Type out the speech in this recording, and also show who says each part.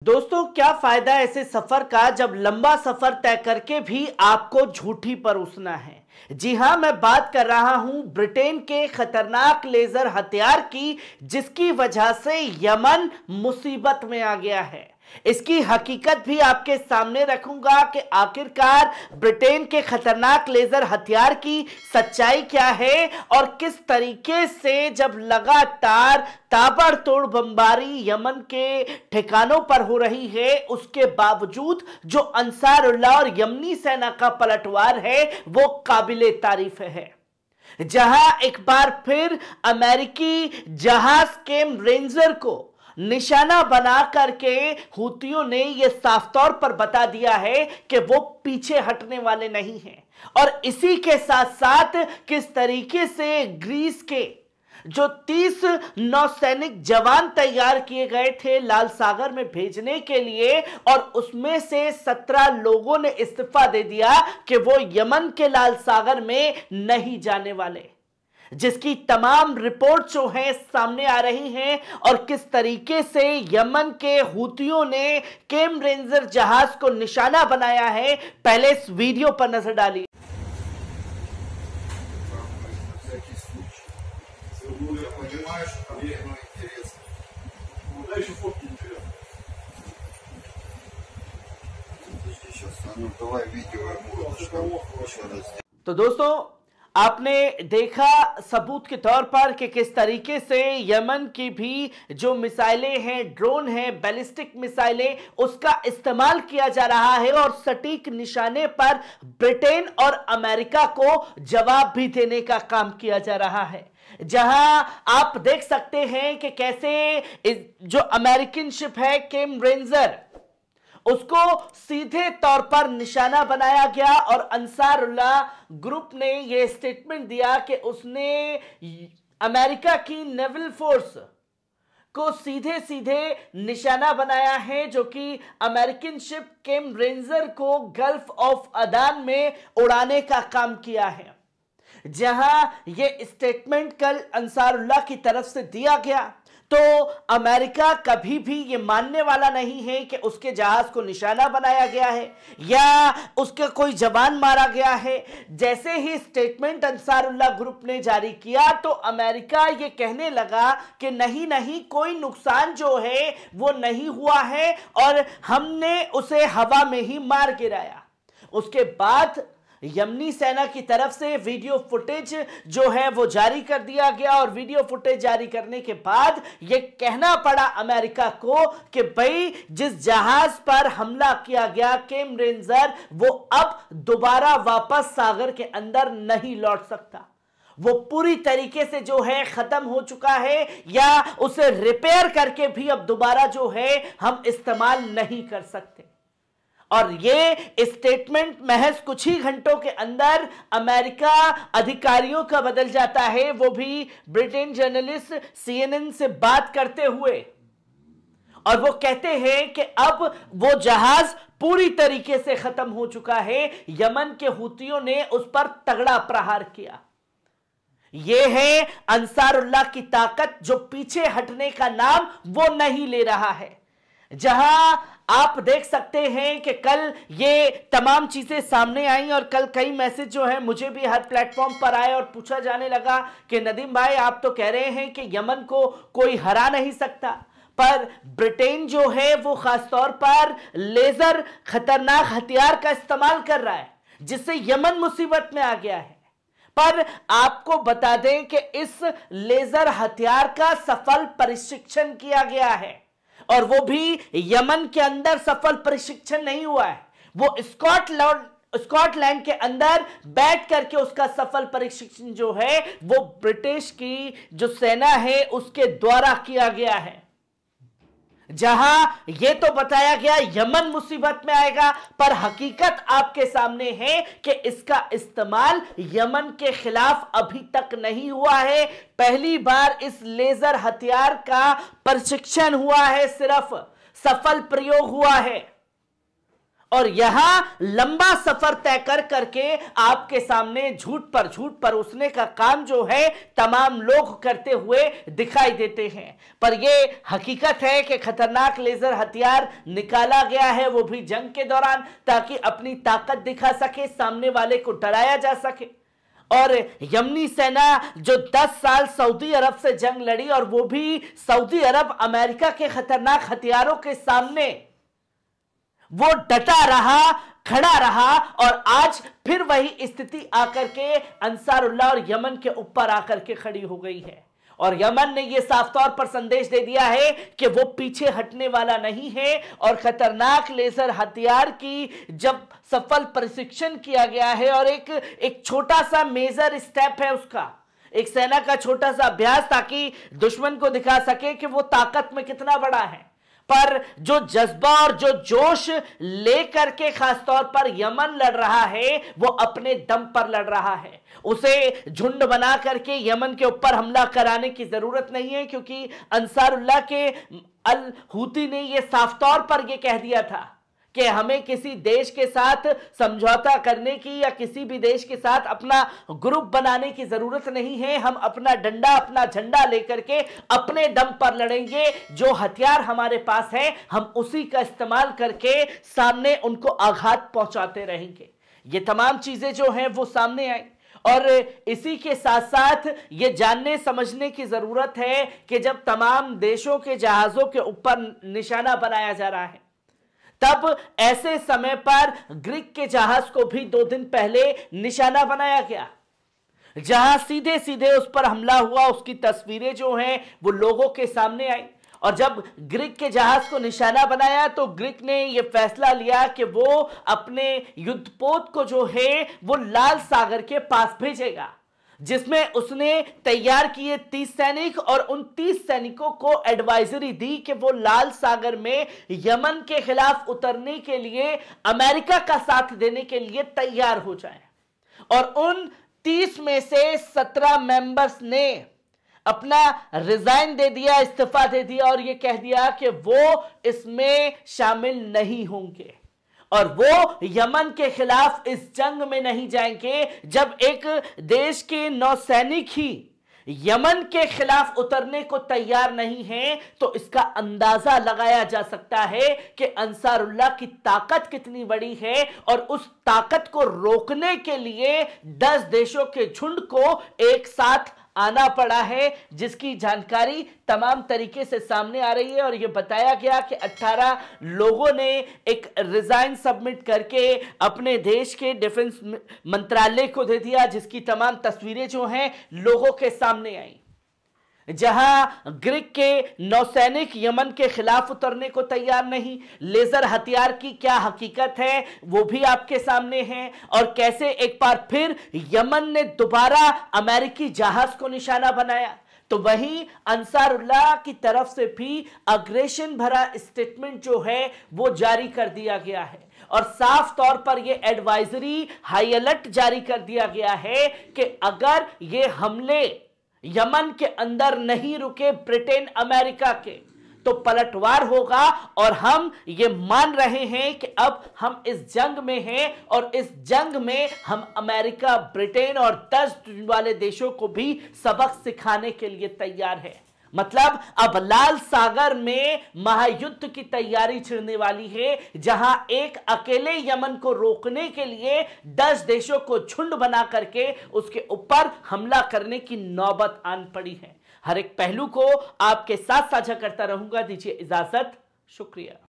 Speaker 1: दोस्तों, क्या फायदा ऐसे सफर का जब लंबा सफर तय करके भी आपको झूठी परोसना है। जी हां, मैं बात कर रहा हूं ब्रिटेन के खतरनाक लेजर हथियार की, जिसकी वजह से यमन मुसीबत में आ गया है। इसकी हकीकत भी आपके सामने रखूंगा कि आखिरकार ब्रिटेन के खतरनाक लेजर हथियार की सच्चाई क्या है और किस तरीके से जब लगातार ताबड़तोड़ बमबारी यमन के ठिकानों पर हो रही है, उसके बावजूद जो अंसारुल्लाह और यमनी सेना का पलटवार है वो काबिले तारीफ है। जहां एक बार फिर अमेरिकी जहाज केम रेंजर को निशाना बना करके हुतियों ने यह साफ तौर पर बता दिया है कि वो पीछे हटने वाले नहीं हैं। और इसी के साथ साथ किस तरीके से ग्रीस के जो 30 नौसैनिक जवान तैयार किए गए थे लाल सागर में भेजने के लिए, और उसमें से 17 लोगों ने इस्तीफा दे दिया कि वो यमन के लाल सागर में नहीं जाने वाले, जिसकी तमाम रिपोर्ट जो है सामने आ रही हैं। और किस तरीके से यमन के हुतियों ने केम रेंजर जहाज को निशाना बनाया है, पहले इस वीडियो पर नजर डालिए। तो दोस्तों, आपने देखा सबूत के तौर पर कि किस तरीके से यमन की भी जो मिसाइलें हैं, ड्रोन हैं, बैलिस्टिक मिसाइलें, उसका इस्तेमाल किया जा रहा है और सटीक निशाने पर ब्रिटेन और अमेरिका को जवाब भी देने का काम किया जा रहा है। जहां आप देख सकते हैं कि कैसे जो अमेरिकन शिप है केम रेंजर, उसको सीधे तौर पर निशाना बनाया गया और अंसारुल्लाह ग्रुप ने यह स्टेटमेंट दिया कि उसने अमेरिका की नेवल फोर्स को सीधे सीधे निशाना बनाया है, जो कि अमेरिकन शिप केम रेंजर को गल्फ ऑफ अदान में उड़ाने का काम किया है। जहां यह स्टेटमेंट कल अंसारुल्लाह की तरफ से दिया गया, तो अमेरिका कभी भी यह मानने वाला नहीं है कि उसके जहाज को निशाना बनाया गया है या उसके कोई जवान मारा गया है। जैसे ही स्टेटमेंट अंसारुल्लाह ग्रुप ने जारी किया, तो अमेरिका यह कहने लगा कि नहीं नहीं, कोई नुकसान जो है वो नहीं हुआ है और हमने उसे हवा में ही मार गिराया। उसके बाद यमनी सेना की तरफ से वीडियो फुटेज जो है वो जारी कर दिया गया और वीडियो फुटेज जारी करने के बाद यह कहना पड़ा अमेरिका को कि भाई, जिस जहाज पर हमला किया गया केम रेंजर, वो अब दोबारा वापस सागर के अंदर नहीं लौट सकता। वो पूरी तरीके से जो है खत्म हो चुका है, या उसे रिपेयर करके भी अब दोबारा जो है हम इस्तेमाल नहीं कर सकते। और ये स्टेटमेंट महज कुछ ही घंटों के अंदर अमेरिका अधिकारियों का बदल जाता है, वो भी ब्रिटेन जर्नलिस्ट CNN से बात करते हुए। और वो कहते हैं कि अब वो जहाज पूरी तरीके से खत्म हो चुका है। यमन के हुतियों ने उस पर तगड़ा प्रहार किया। यह है अंसारुल्लाह की ताकत, जो पीछे हटने का नाम वो नहीं ले रहा है। जहां आप देख सकते हैं कि कल ये तमाम चीजें सामने आई और कल कई मैसेज जो है मुझे भी हर प्लेटफॉर्म पर आए और पूछा जाने लगा कि नदीम भाई, आप तो कह रहे हैं कि यमन को कोई हरा नहीं सकता, पर ब्रिटेन जो है वो खासतौर पर लेजर खतरनाक हथियार का इस्तेमाल कर रहा है, जिससे यमन मुसीबत में आ गया है। पर आपको बता दें कि इस लेजर हथियार का सफल प्रशिक्षण किया गया है, और वो भी यमन के अंदर सफल प्रशिक्षण नहीं हुआ है, वो स्कॉटलैंड के अंदर बैठ करके उसका सफल प्रशिक्षण जो है वो ब्रिटिश की जो सेना है उसके द्वारा किया गया है। जहां यह तो बताया गया यमन मुसीबत में आएगा, पर हकीकत आपके सामने है कि इसका इस्तेमाल यमन के खिलाफ अभी तक नहीं हुआ है। पहली बार इस लेजर हथियार का प्रशिक्षण हुआ है, सिर्फ सफल प्रयोग हुआ है। और यहां लंबा सफर तय कर करके आपके सामने झूठ पर झूठ परोसने का काम जो है तमाम लोग करते हुए दिखाई देते हैं। पर यह हकीकत है कि खतरनाक लेजर हथियार निकाला गया है, वो भी जंग के दौरान, ताकि अपनी ताकत दिखा सके, सामने वाले को डराया जा सके। और यमनी सेना जो 10 साल सऊदी अरब से जंग लड़ी, और वो भी सऊदी अरब अमेरिका के खतरनाक हथियारों के सामने वो डटा रहा, खड़ा रहा, और आज फिर वही स्थिति आकर के अंसारुल्लाह और यमन के ऊपर आकर के खड़ी हो गई है। और यमन ने यह साफ तौर पर संदेश दे दिया है कि वो पीछे हटने वाला नहीं है। और खतरनाक लेजर हथियार की जब सफल प्रशिक्षण किया गया है, और एक छोटा सा मेजर स्टेप है उसका, एक सेना का छोटा सा अभ्यास, ताकि दुश्मन को दिखा सके कि वो ताकत में कितना बड़ा है। पर जो जज्बा और जो जोश लेकर के खासतौर पर यमन लड़ रहा है, वो अपने दम पर लड़ रहा है। उसे झुंड बना करके यमन के ऊपर हमला कराने की जरूरत नहीं है, क्योंकि अंसारुल्लाह के अल हूती ने यह साफ तौर पर यह कह दिया था कि हमें किसी देश के साथ समझौता करने की या किसी भी देश के साथ अपना ग्रुप बनाने की जरूरत नहीं है। हम अपना डंडा, अपना झंडा लेकर के अपने दम पर लड़ेंगे। जो हथियार हमारे पास है, हम उसी का इस्तेमाल करके सामने उनको आघात पहुंचाते रहेंगे। ये तमाम चीजें जो हैं वो सामने आई। और इसी के साथ साथ ये जानने समझने की जरूरत है कि जब तमाम देशों के जहाजों के ऊपर निशाना बनाया जा रहा है, तब ऐसे समय पर ग्रीक के जहाज को भी 2 दिन पहले निशाना बनाया गया, जहां सीधे सीधे उस पर हमला हुआ। उसकी तस्वीरें जो हैं वो लोगों के सामने आई। और जब ग्रीक के जहाज को निशाना बनाया, तो ग्रीक ने यह फैसला लिया कि वो अपने युद्धपोत को जो है वो लाल सागर के पास भेजेगा, जिसमें उसने तैयार किए 30 सैनिक, और उन 30 सैनिकों को एडवाइजरी दी कि वो लाल सागर में यमन के खिलाफ उतरने के लिए, अमेरिका का साथ देने के लिए तैयार हो जाएं। और उन 30 में से 17 मेंबर्स ने अपना रिजाइन दे दिया, इस्तीफा दे दिया, और यह कह दिया कि वो इसमें शामिल नहीं होंगे और वो यमन के खिलाफ इस जंग में नहीं जाएंगे। जब एक देश के नौसैनिक ही यमन के खिलाफ उतरने को तैयार नहीं हैं, तो इसका अंदाजा लगाया जा सकता है कि अंसारुल्लाह की ताकत कितनी बड़ी है। और उस ताकत को रोकने के लिए 10 देशों के झुंड को एक साथ आना पड़ा है, जिसकी जानकारी तमाम तरीके से सामने आ रही है। और यह बताया गया कि 18 लोगों ने एक रिजाइन सबमिट करके अपने देश के डिफेंस मंत्रालय को दे दिया, जिसकी तमाम तस्वीरें जो हैं लोगों के सामने आई। जहां ग्रीक के नौसैनिक यमन के खिलाफ उतरने को तैयार नहीं, लेजर हथियार की क्या हकीकत है वो भी आपके सामने है, और कैसे एक बार फिर यमन ने दोबारा अमेरिकी जहाज को निशाना बनाया। तो वहीं अंसारुल्लाह की तरफ से भी अग्रेशन भरा स्टेटमेंट जो है वो जारी कर दिया गया है, और साफ तौर पर यह एडवाइजरी, हाई अलर्ट जारी कर दिया गया है कि अगर ये हमले यमन के अंदर नहीं रुके ब्रिटेन अमेरिका के, तो पलटवार होगा। और हम ये मान रहे हैं कि अब हम इस जंग में हैं, और इस जंग में हम अमेरिका, ब्रिटेन और 10 वाले देशों को भी सबक सिखाने के लिए तैयार हैं। मतलब अब लाल सागर में महायुद्ध की तैयारी छिड़ने वाली है, जहां एक अकेले यमन को रोकने के लिए 10 देशों को झुंड बना करके उसके ऊपर हमला करने की नौबत आन पड़ी है। हर एक पहलू को आपके साथ साझा करता रहूंगा। दीजिए इजाजत, शुक्रिया।